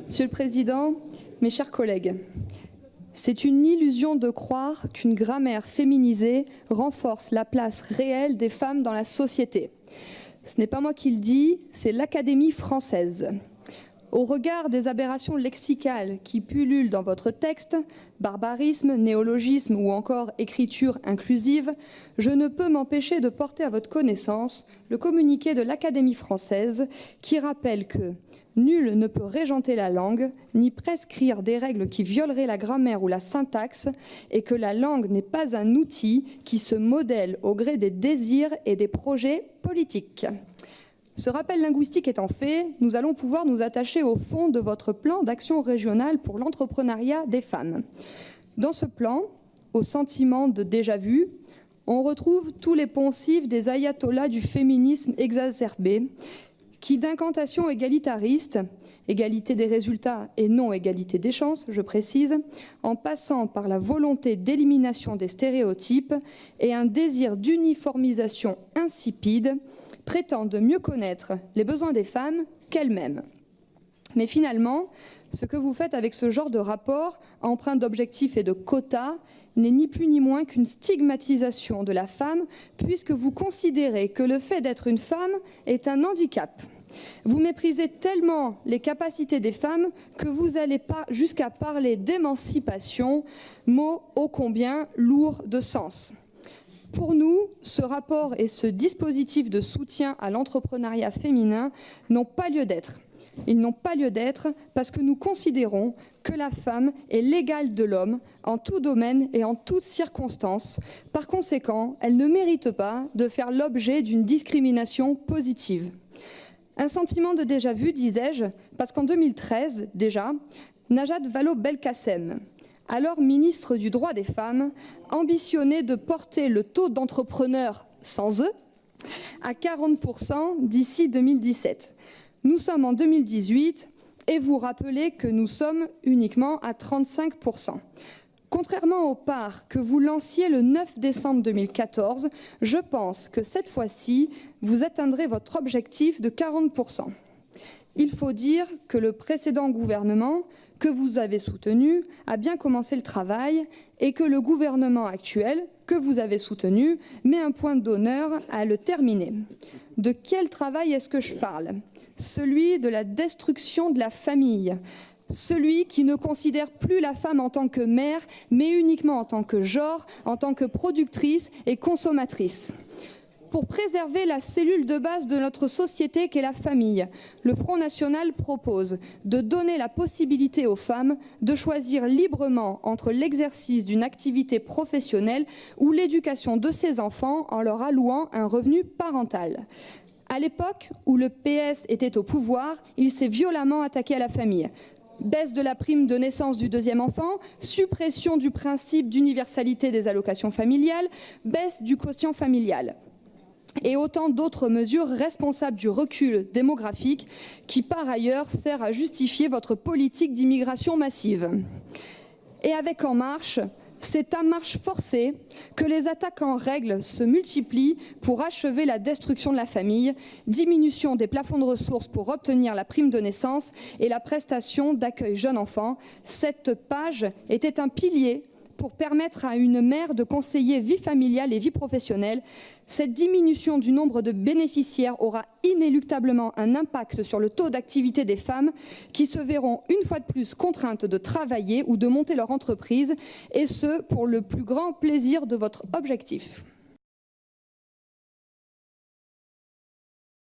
Monsieur le Président, mes chers collègues, c'est une illusion de croire qu'une grammaire féminisée renforce la place réelle des femmes dans la société. Ce n'est pas moi qui le dis, c'est l'Académie française. Au regard des aberrations lexicales qui pullulent dans votre texte, barbarisme, néologisme ou encore écriture inclusive, je ne peux m'empêcher de porter à votre connaissance le communiqué de l'Académie française qui rappelle que nul ne peut régenter la langue, ni prescrire des règles qui violeraient la grammaire ou la syntaxe, et que la langue n'est pas un outil qui se modèle au gré des désirs et des projets politiques. Ce rappel linguistique étant fait, nous allons pouvoir nous attacher au fond de votre plan d'action régionale pour l'entrepreneuriat des femmes. Dans ce plan, au sentiment de déjà-vu, on retrouve tous les poncifs des ayatollahs du féminisme exacerbé, qui d'incantations égalitaristes, égalité des résultats et non égalité des chances, je précise, en passant par la volonté d'élimination des stéréotypes et un désir d'uniformisation insipide, prétendent mieux connaître les besoins des femmes qu'elles-mêmes. Mais finalement, ce que vous faites avec ce genre de rapport, empreint d'objectifs et de quotas, n'est ni plus ni moins qu'une stigmatisation de la femme, puisque vous considérez que le fait d'être une femme est un handicap. Vous méprisez tellement les capacités des femmes que vous allez pas jusqu'à parler d'émancipation, mot ô combien lourd de sens. Pour nous, ce rapport et ce dispositif de soutien à l'entrepreneuriat féminin n'ont pas lieu d'être. Ils n'ont pas lieu d'être parce que nous considérons que la femme est l'égale de l'homme en tout domaine et en toutes circonstances. Par conséquent, elle ne mérite pas de faire l'objet d'une discrimination positive. Un sentiment de déjà-vu, disais-je, parce qu'en 2013, déjà, Najat Vallaud-Belkacem, alors ministre du droit des femmes, ambitionnait de porter le taux d'entrepreneurs sans eux à 40% d'ici 2017. Nous sommes en 2018 et vous rappelez que nous sommes uniquement à 35%. Contrairement aux parts que vous lanciez le 9 décembre 2014, je pense que cette fois-ci, vous atteindrez votre objectif de 40%. Il faut dire que le précédent gouvernement que vous avez soutenu a bien commencé le travail et que le gouvernement actuel que vous avez soutenu met un point d'honneur à le terminer. De quel travail est-ce que je parle ? Celui de la destruction de la famille, celui qui ne considère plus la femme en tant que mère, mais uniquement en tant que genre, en tant que productrice et consommatrice. Pour préserver la cellule de base de notre société qu'est la famille, le Front National propose de donner la possibilité aux femmes de choisir librement entre l'exercice d'une activité professionnelle ou l'éducation de ses enfants en leur allouant un revenu parental. À l'époque où le PS était au pouvoir, il s'est violemment attaqué à la famille. Baisse de la prime de naissance du deuxième enfant, suppression du principe d'universalité des allocations familiales, baisse du quotient familial. Et autant d'autres mesures responsables du recul démographique qui, par ailleurs, sert à justifier votre politique d'immigration massive. Et avec En Marche, c'est à marche forcée que les attaques en règle se multiplient pour achever la destruction de la famille, diminution des plafonds de ressources pour obtenir la prime de naissance et la prestation d'accueil jeune enfant. Cette page était un pilier pour permettre à une mère de concilier vie familiale et vie professionnelle. Cette diminution du nombre de bénéficiaires aura inéluctablement un impact sur le taux d'activité des femmes qui se verront une fois de plus contraintes de travailler ou de monter leur entreprise, et ce, pour le plus grand plaisir de votre objectif.